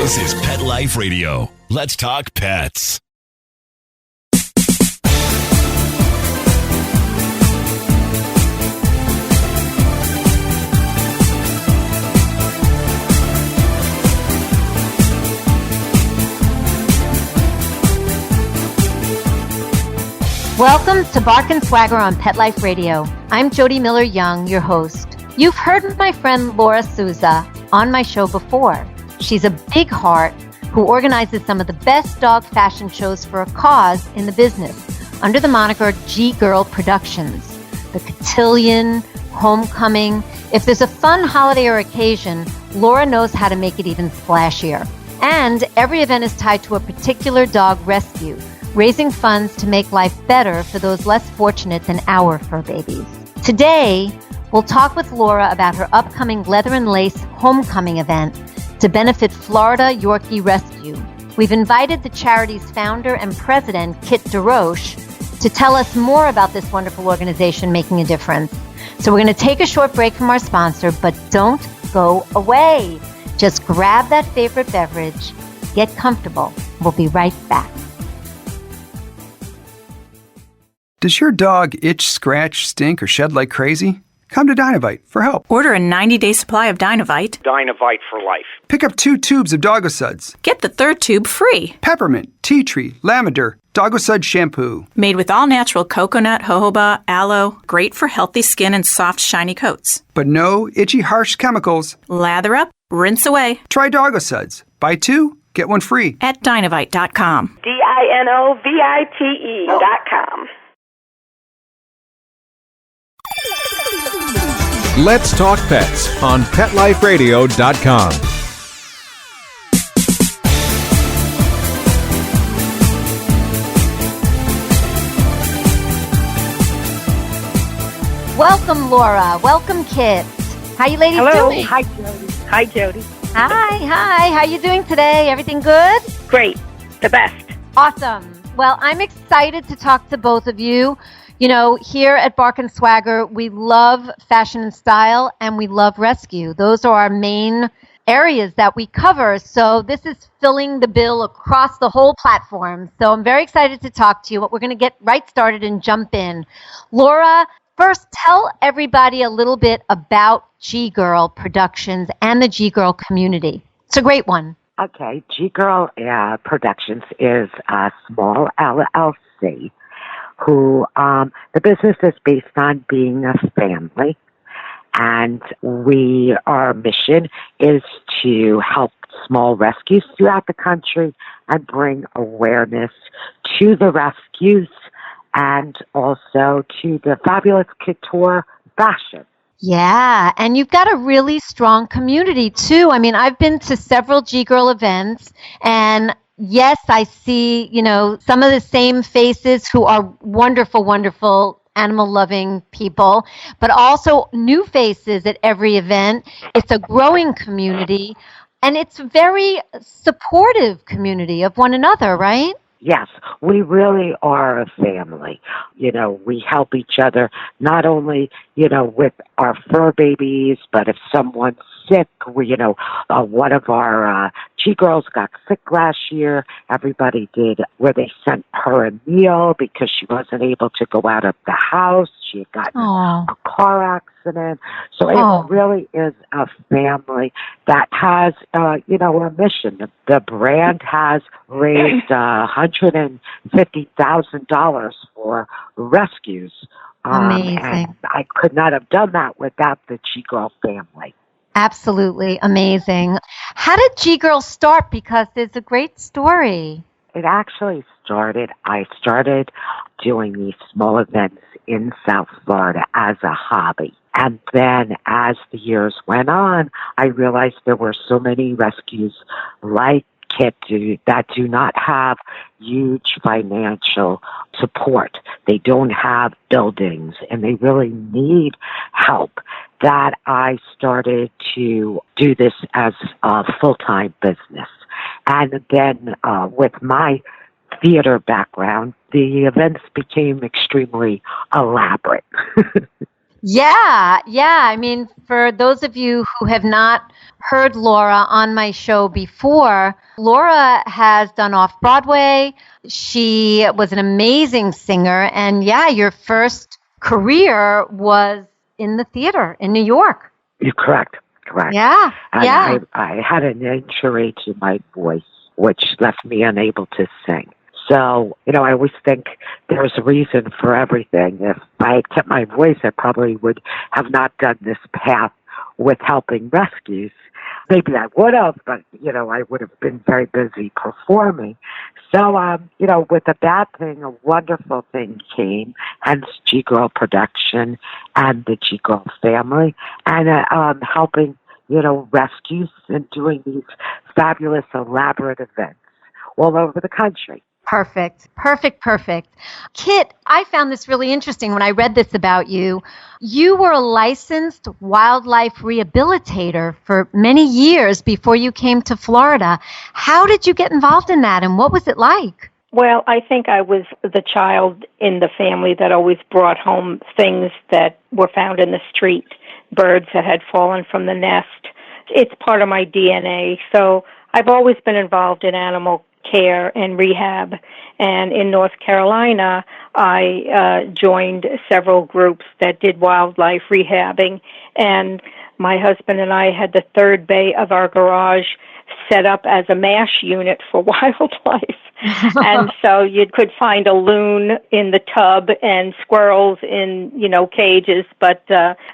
This is Pet Life Radio. Let's talk pets. Welcome to Bark and Swagger on Pet Life Radio. I'm Jody Miller-Young, your host. You've heard my friend Laura Souza on my show before. She's a big heart who organizes some of the best dog fashion shows for a cause in the business under the moniker G-Girl Productions. The Cotillion, Homecoming. If there's a fun holiday or occasion, Laura knows how to make it even splashier. And every event is tied to a particular dog rescue, raising funds to make life better for those less fortunate than our fur babies. Today, we'll talk with Laura about her upcoming Leather and Lace Homecoming event to benefit Florida Yorkie Rescue. We've invited the charity's founder and president, Kit DeRoche, to tell us more about this wonderful organization making a difference. So we're going to take a short break from our sponsor, but don't go away. Just grab that favorite beverage, get comfortable. We'll be right back. Does your dog itch, scratch, stink, or shed like crazy? Come to Dynovite for help. Order a 90-day supply of Dynovite. Dynovite for life. Pick up 2 tubes of Doggo Suds. Get the 3rd tube free. Peppermint, tea tree, lavender, Doggo Sud shampoo. Made with all-natural coconut, jojoba, aloe. Great for healthy skin and soft, shiny coats. But no itchy, harsh chemicals. Lather up, rinse away. Try Doggo Suds. Buy 2, get 1 free. At Dynovite.com. DINOVITE.com. Let's Talk Pets on PetLifeRadio.com. Welcome, Laura. Welcome, Kit. How you ladies doing? Hi, Jody. Hi, Jody. Hi. How you doing today? Everything good? Great. The best. Awesome. Well, I'm excited to talk to both of you. You know, here at Bark and Swagger, we love fashion and style, and we love rescue. Those are our main areas that we cover. So this is filling the bill across the whole platform. So I'm very excited to talk to you. But we're going to get right started and jump in. Laura, first, tell everybody a little bit about G-Girl Productions and the G-Girl community. It's a great one. Okay, G-Girl Productions is a small LLC who the business is based on being a family, and our mission is to help small rescues throughout the country and bring awareness to the rescues and also to the fabulous couture fashion. Yeah, and you've got a really strong community, too. I mean, I've been to several G-Girl events, and yes, I see, some of the same faces who are wonderful, wonderful animal-loving people, but also new faces at every event. It's a growing community, and it's a very supportive community of one another, right? Yes, we really are a family. We help each other not only, with our fur babies, but if someone's sick, one of our G-Girls got sick last year. Everybody did, where they sent her a meal because she wasn't able to go out of the house. She had gotten a car accident. So it really is a family that has, a mission. The brand has raised $150,000 for rescues. Amazing. And I could not have done that without the G-Girl family. Absolutely amazing. How did G-Girl start? Because there's a great story. It actually I started doing these small events in South Florida as a hobby. And then as the years went on, I realized there were so many rescues like Kit that do not have huge financial support. They don't have buildings, and they really need help, that I started to do this as a full-time business. And then with my theater background, the events became extremely elaborate. Yeah. I mean, for those of you who have not heard Laura on my show before, Laura has done off-Broadway. She was an amazing singer. And yeah, your first career was in the theater in New York. You're correct. Yeah. And I had an injury to my voice, which left me unable to sing. So, I always think there's a reason for everything. If I had kept my voice, I probably would have not done this path with helping rescues. Maybe I would have, but, I would have been very busy performing. So, with a bad thing, a wonderful thing came, hence G-Girl Production and the G-Girl family, and helping, rescues and doing these fabulous, elaborate events all over the country. Perfect. Kit, I found this really interesting when I read this about you. You were a licensed wildlife rehabilitator for many years before you came to Florida. How did you get involved in that, and what was it like? Well, I think I was the child in the family that always brought home things that were found in the street, birds that had fallen from the nest. It's part of my DNA. So I've always been involved in animal care and rehab. And in North Carolina, I joined several groups that did wildlife rehabbing. And my husband and I had the third bay of our garage set up as a MASH unit for wildlife. And so you could find a loon in the tub and squirrels in, cages, but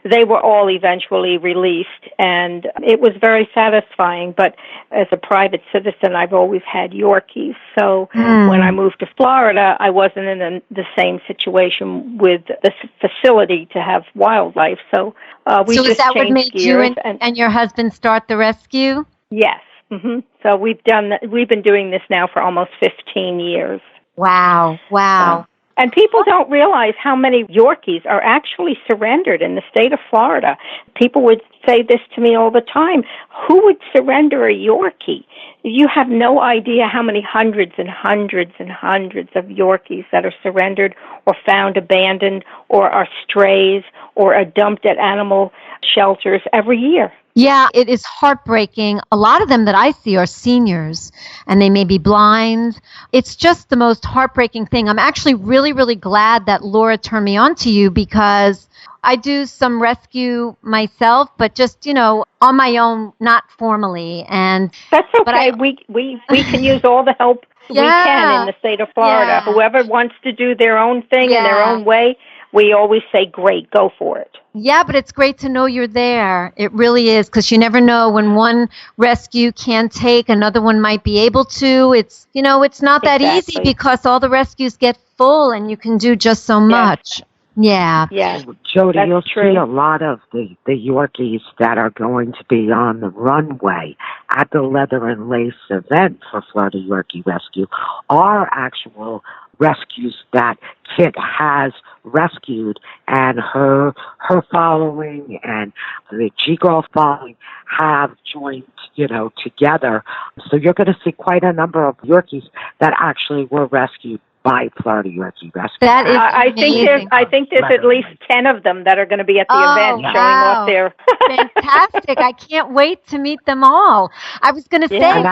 they were all eventually released, and it was very satisfying. But as a private citizen, I've always had Yorkies. So when I moved to Florida, I wasn't in the same situation with the facility to have wildlife. So we so just is that what made gears you and your husband start the rescue? Yes. Mm-hmm. So we've been doing this now for almost 15 years. Wow. And people don't realize how many Yorkies are actually surrendered in the state of Florida. People would say this to me all the time. Who would surrender a Yorkie? You have no idea how many hundreds and hundreds and hundreds of Yorkies that are surrendered or found abandoned or are strays or are dumped at animal shelters every year. Yeah, it is heartbreaking. A lot of them that I see are seniors, and they may be blind. It's just the most heartbreaking thing. I'm actually really, really glad that Laura turned me on to you, because I do some rescue myself, but just, on my own, not formally. And that's okay. But we can use all the help we can in the state of Florida. Yeah. Whoever wants to do their own thing in their own way, we always say, great, go for it. Yeah, but it's great to know you're there. It really is, because you never know when one rescue can take, another one might be able to. It's, it's not that easy, because all the rescues get full and you can do just so much. Yeah. Yeah. Jody, you'll true. see a lot of the Yorkies that are going to be on the runway at the Leather and Lace event for Florida Yorkie Rescue are actual rescues that Kit has rescued, and her following and the G-Girl following have joined, together. So you're going to see quite a number of Yorkies that actually were rescued by Florida Yorkie Rescue. That is amazing. I think there's at least 10 of them that are going to be at the event showing off their... Fantastic. I can't wait to meet them all. I was going to say,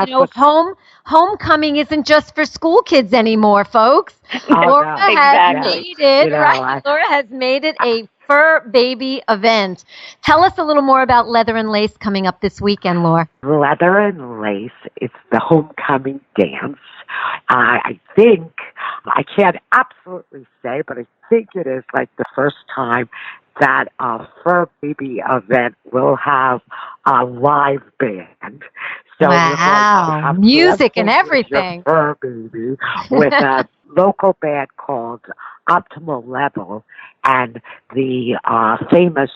homecoming isn't just for school kids anymore, folks. Laura has made it, Laura has made it a fur baby event. Tell us a little more about Leather and Lace coming up this weekend, Laura. Leather and Lace, it's the homecoming dance. I think, I can't absolutely say, but I think it is like the first time that a fur baby event will have a live band. So wow, music and everything. Fur baby with a local band called Optimal Level, and the famous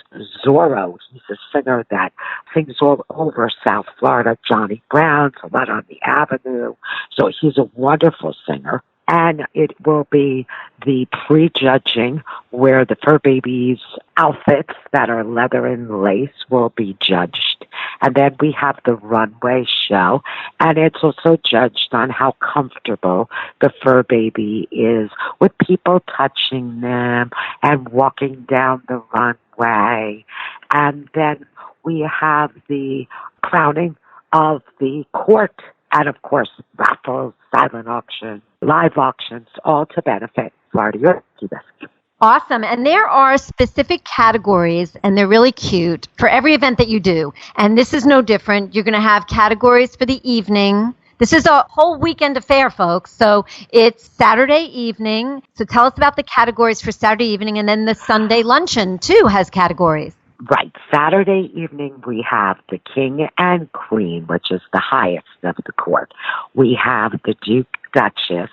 Zorro. He's a singer that sings all over South Florida. Johnny Brown's a lot on the Avenue. So he's a wonderful singer. And it will be the prejudging where the fur babies' outfits that are leather and lace will be judged. And then we have the runway show, and it's also judged on how comfortable the fur baby is with people touching them and walking down the runway. runway. And then we have the crowning of the court. And, of course, raffles, silent auctions, live auctions, all to benefit Florida Yorkie Rescue. Awesome. And there are specific categories, and they're really cute, for every event that you do. And this is no different. You're going to have categories for the evening. This is a whole weekend affair, folks. So it's Saturday evening. So tell us about the categories for Saturday evening. And then the Sunday luncheon, too, has categories. Right. Saturday evening, we have the King and Queen, which is the highest of the court. We have the Duke, Duchess,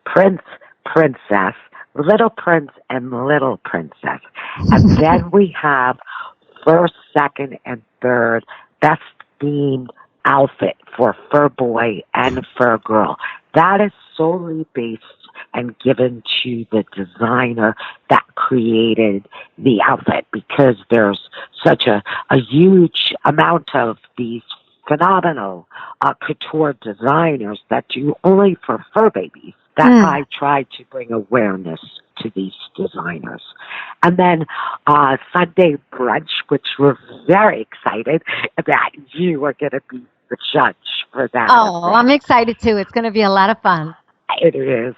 Prince, Princess, Little Prince, and Little Princess. And then we have first, second, and third best themed outfit for fur boy and fur girl. That is solely based and given to the designer that created the outfit, because there's such a huge amount of these phenomenal couture designers that do only for fur babies, that I try to bring awareness to these designers. And then Sunday brunch, which we're very excited that you are going to be the judge for that. Oh, event. I'm excited too. It's going to be a lot of fun. It is.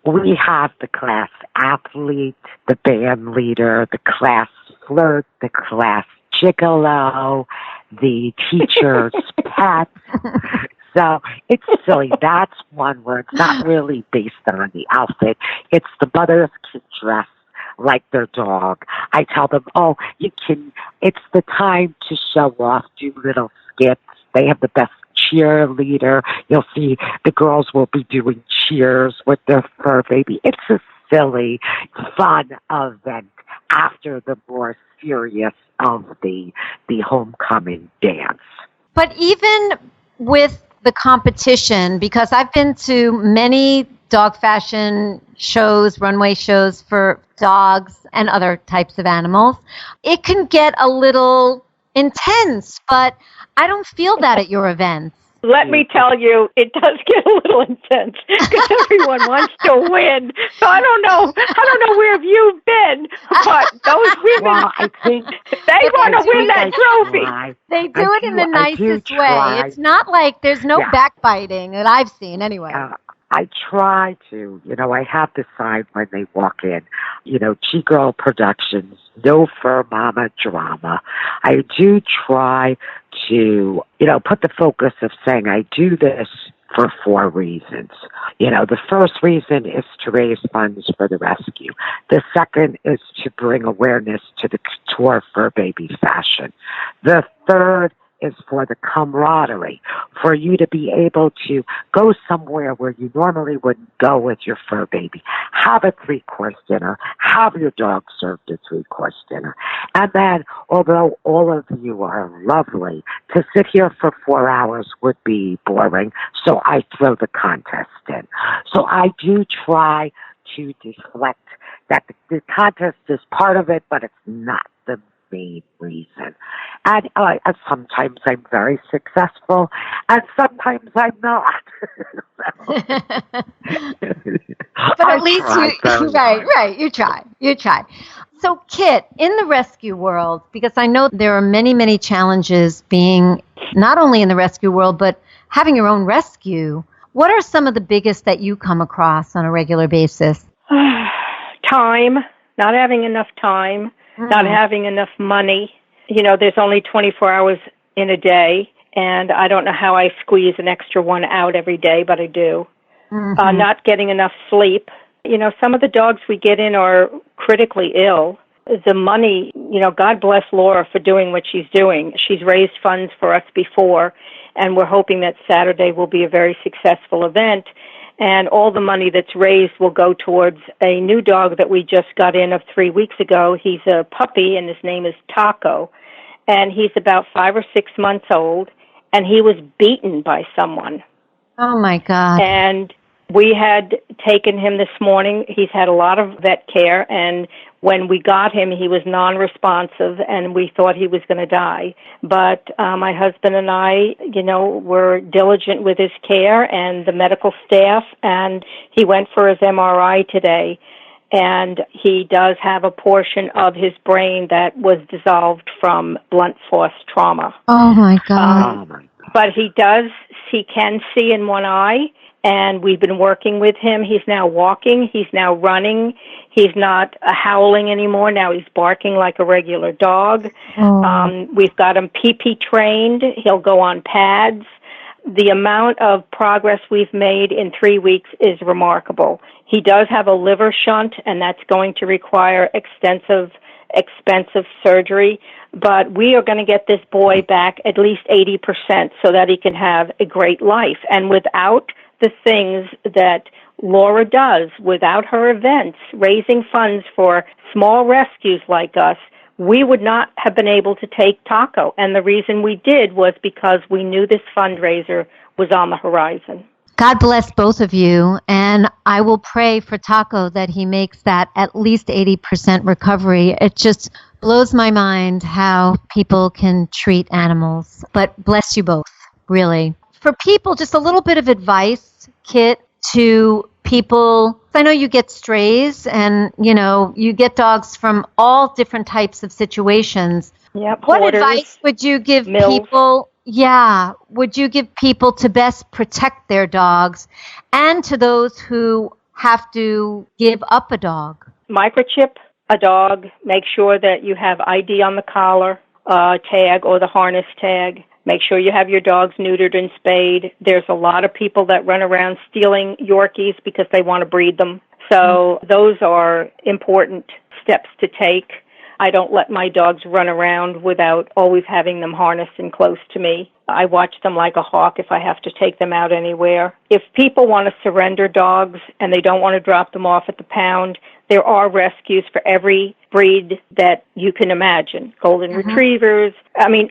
We have the class athlete, the band leader, the class flirt, the class gigolo, the teacher's pet. So it's silly. That's one where it's not really based on the outfit. It's the mothers can dress like their dog. I tell them, it's the time to show off, do little skits. They have the best cheerleader. You'll see the girls will be doing cheers with their fur baby. It's a silly, fun event after the more serious of the homecoming dance. But even with the competition, because I've been to many dog fashion shows, runway shows for dogs and other types of animals, it can get a little intense, but I don't feel that at your events. Let me tell you, it does get a little intense because everyone wants to win. So I don't know where you've been, but those women, well, I think they want to win that trophy. They do it in the nicest way. It's not like there's no backbiting that I've seen anyway. I try to, I have the sign when they walk in, G-Girl Productions, no fur mama drama. I do try to, put the focus of saying I do this for 4 reasons. The first reason is to raise funds for the rescue. The second is to bring awareness to the couture fur baby fashion. The third is for the camaraderie, for you to be able to go somewhere where you normally wouldn't go with your fur baby. Have a 3-course dinner. Have your dog served a 3-course dinner. And then, although all of you are lovely, to sit here for 4 hours would be boring, so I throw the contest in. So I do try to deflect that the contest is part of it, but it's not the main reason. And sometimes I'm very successful, and sometimes I'm not. But at least you try. So, Kit, in the rescue world, because I know there are many, many challenges being not only in the rescue world, but having your own rescue, what are some of the biggest that you come across on a regular basis? Time, not having enough time. Not having enough money. There's only 24 hours in a day, and I don't know how I squeeze an extra one out every day, but I do. Not getting enough sleep. Some of the dogs we get in are critically ill. The money, God bless Laura for doing what she's doing. She's raised funds for us before, and we're hoping that Saturday will be a very successful event. And all the money that's raised will go towards a new dog that we just got in of 3 weeks ago. He's a puppy, and his name is Taco. And he's about 5 or 6 months old, and he was beaten by someone. Oh, my God. And we had taken him this morning. He's had a lot of vet care, and when we got him, he was non-responsive, and we thought he was going to die. But my husband and I, were diligent with his care and the medical staff, and he went for his MRI today. and he does have a portion of his brain that was dissolved from blunt force trauma. Oh, my God. But he can see in one eye, and we've been working with him. He's now walking. He's now running. He's not howling anymore. Now he's barking like a regular dog. We've got him pee-pee trained. He'll go on pads. The amount of progress we've made in 3 weeks is remarkable. He does have a liver shunt, and that's going to require expensive surgery. But we are going to get this boy back at least 80% so that he can have a great life. And without the things that Laura does, without her events, raising funds for small rescues like us, we would not have been able to take Taco. And the reason we did was because we knew this fundraiser was on the horizon. God bless both of you, and I will pray for Taco that he makes that at least 80% recovery. It just blows my mind how people can treat animals. But bless you both, really. For people, just a little bit of advice, Kit, to people. I know you get strays and, you get dogs from all different types of situations. Yep, what hoarders, advice would you give mills. people? Would you give people to best protect their dogs and to those who have to give up a dog? Microchip a dog. Make sure that you have ID on the collar tag or the harness tag. Make sure you have your dogs neutered and spayed. There's a lot of people that run around stealing Yorkies because they want to breed them. So those are important steps to take. I don't let my dogs run around without always having them harnessed and close to me. I watch them like a hawk if I have to take them out anywhere. If people want to surrender dogs and they don't want to drop them off at the pound, there are rescues for every breed that you can imagine. Golden retrievers,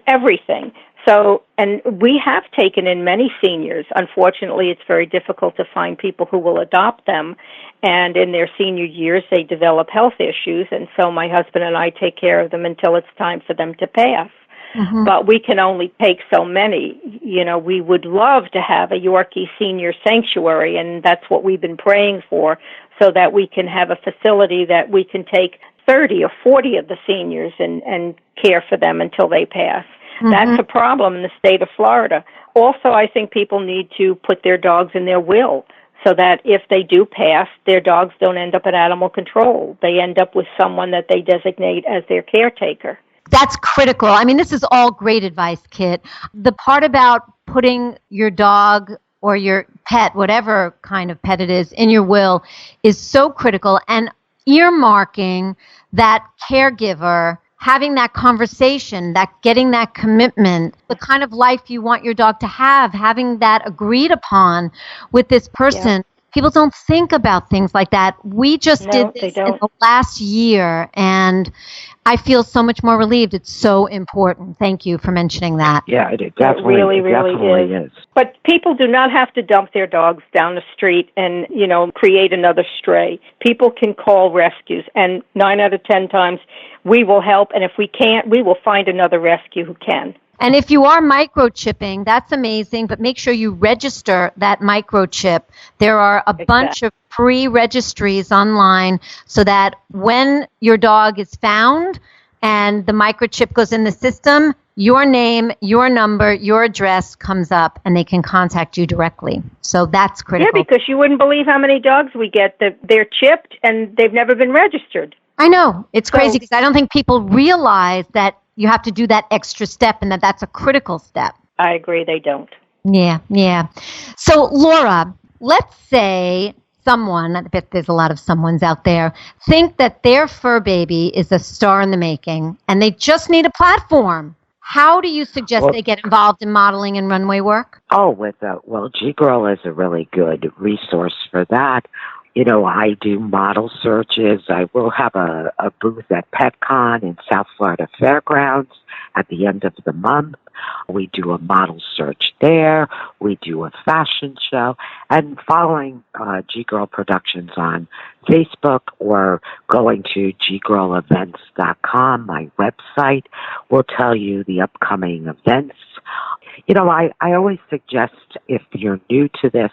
everything. So, and we have taken in many seniors. Unfortunately, it's very difficult to find people who will adopt them. And in their senior years, they develop health issues. And so my husband and I take care of them until it's time for them to pass. But we can only take so many. We would love to have a Yorkie senior sanctuary, and that's what we've been praying for, so that we can have a facility that we can take 30 or 40 of the seniors and care for them until they pass. That's a problem in the state of Florida. Also, I think people need to put their dogs in their will so that if they do pass, their dogs don't end up at animal control. They end up with someone that they designate as their caretaker. That's critical. This is all great advice, Kit. The part about putting your dog or your pet, whatever kind of pet it is, in your will is so critical. And earmarking that caregiver, having that conversation, that getting that commitment, the kind of life you want your dog to have, having that agreed upon with this person. Yeah. People don't think about things like that. We just did this in the last year, and I feel so much more relieved. It's so important. Thank you for mentioning that. Yeah, it definitely, really is. But people do not have to dump their dogs down the street and, create another stray. People can call rescues, and 9 out of 10 times we will help, and if we can't, we will find another rescue who can. And if you are microchipping, that's amazing, but make sure you register that microchip. There are a bunch of free registries online so that when your dog is found and the microchip goes in the system, your name, your number, your address comes up and they can contact you directly. So that's critical. Yeah, because you wouldn't believe how many dogs we get that they're chipped and they've never been registered. I know. It's crazy because I don't think people realize that you have to do that extra step and that's a critical step. I agree, they don't. Yeah. So, Laura, let's say someone, I bet there's a lot of someones out there, think that their fur baby is a star in the making and they just need a platform. How do you suggest they get involved in modeling and runway work? G-Girl is a really good resource for that. I do model searches. I will have a booth at PetCon in South Florida Fairgrounds at the end of the month. We do a model search there. We do a fashion show. And following G-Girl Productions on Facebook or going to ggirlevents.com, my website, will tell you the upcoming events. I always suggest, if you're new to this,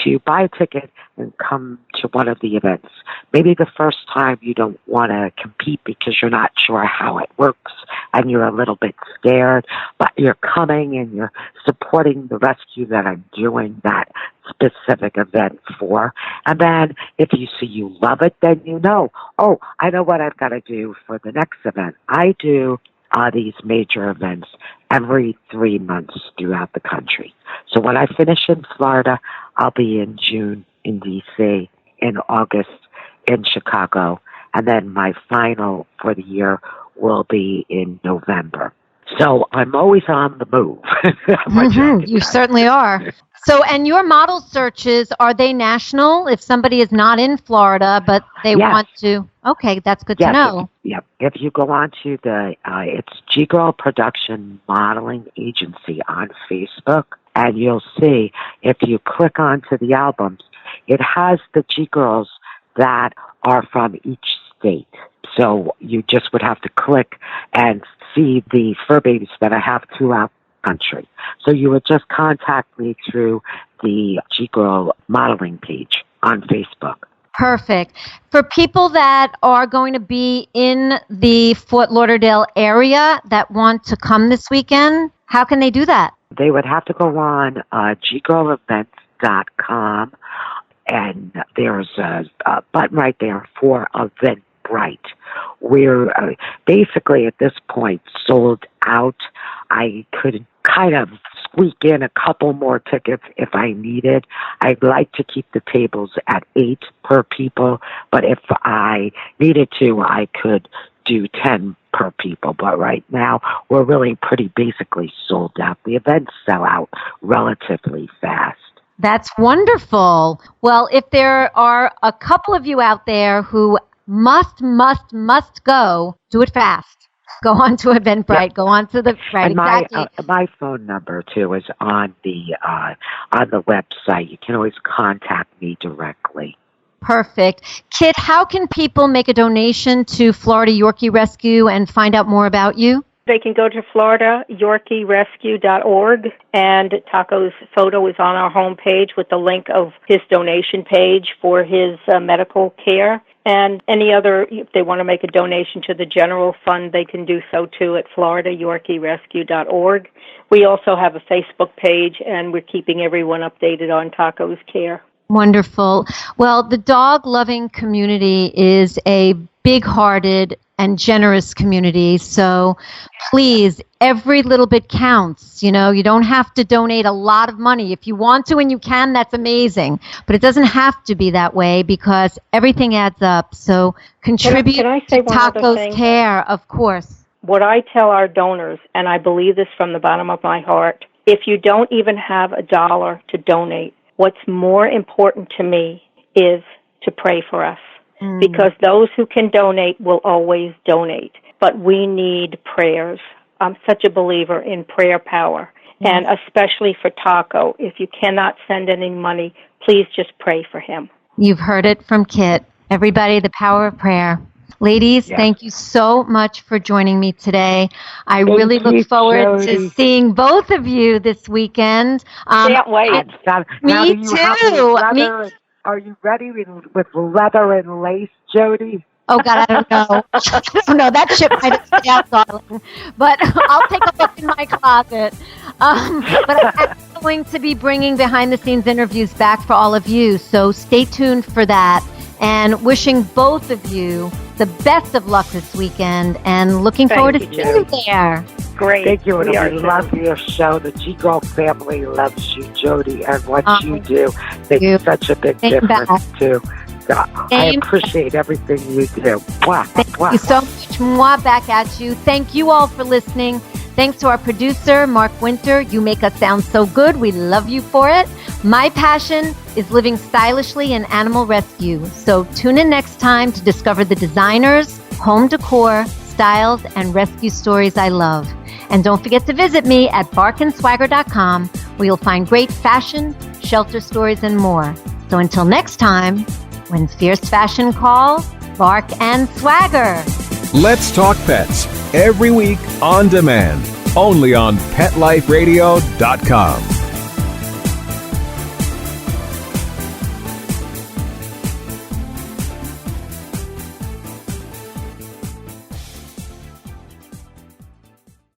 to buy a ticket and come to one of the events. Maybe the first time you don't want to compete because you're not sure how it works and you're a little bit scared, but you're coming and you're supporting the rescue that I'm doing that specific event for. And then if you see you love it, then I know what I've got to do for the next event. I do these major events every 3 months throughout the country. So when I finish in Florida, I'll be in June in D.C., in August in Chicago, and then my final for the year will be in November. So I'm always on the move. You certainly are. So, and your model searches, are they national? If somebody is not in Florida, but they want to, okay, that's good to know. If you go on to it's G-Girl Production Modeling Agency on Facebook, and you'll see, if you click onto the albums, it has the G-Girls that are from each state. So you just would have to click and see the fur babies that I have throughout the country. So you would just contact me through the G-Girl modeling page on Facebook. Perfect. For people that are going to be in the Fort Lauderdale area that want to come this weekend, how can they do that? They would have to go on ggirlevents.com, and there's a button right there for Eventbrite. We're basically at this point sold out. I could kind of squeak in a couple more tickets if I needed. I'd like to keep the tables at 8 per people, but if I needed to, I could do 10 per people. But right now, we're really pretty basically sold out. The events sell out relatively fast. That's wonderful. Well, if there are a couple of you out there who must go, do it fast. Go on to Eventbrite. Go on to the right. And exactly. My phone number too is on the website. You can always contact me directly. Perfect. Kit, how can people make a donation to Florida Yorkie Rescue and find out more about you? They can go to FloridaYorkieRescue.org, and Taco's photo is on our homepage with the link of his donation page for his medical care. And any other, if they want to make a donation to the general fund, they can do so too at FloridaYorkieRescue.org. We also have a Facebook page, and we're keeping everyone updated on Taco's care. Wonderful. Well, the dog-loving community is a big-hearted and generous community. So please, every little bit counts. You don't have to donate a lot of money. If you want to and you can, that's amazing. But it doesn't have to be that way because everything adds up. So contribute to Taco's care, of course. What I tell our donors, and I believe this from the bottom of my heart, if you don't even have $1 to donate, what's more important to me is to pray for us. Because those who can donate will always donate. But we need prayers. I'm such a believer in prayer power. And especially for Taco, if you cannot send any money, please just pray for him. You've heard it from Kit. Everybody, the power of prayer. Ladies, thank you so much for joining me today. I really look forward to seeing both of you this weekend. Can't wait. Me too. Are you ready with leather and lace, Jody? Oh, God, I don't know. I don't know. That ship might have stayed out, darling. But I'll take a look in my closet. But I'm going to be bringing behind-the-scenes interviews back for all of you. So stay tuned for that. And wishing both of you the best of luck this weekend. And looking forward to seeing you there. Great. Thank you. We love your show. The G-Girl family loves you, Jody, and what you do makes such a big difference, too. I appreciate everything you do. Thank you so much. Mwah, back at you. Thank you all for listening. Thanks to our producer, Mark Winter. You make us sound so good. We love you for it. My passion is living stylishly in animal rescue. So tune in next time to discover the designers, home decor, styles, and rescue stories I love. And don't forget to visit me at barkandswagger.com, where you'll find great fashion, shelter stories, and more. So until next time, when fierce fashion calls, bark and swagger. Let's Talk Pets, every week on demand. only on PetLifeRadio.com.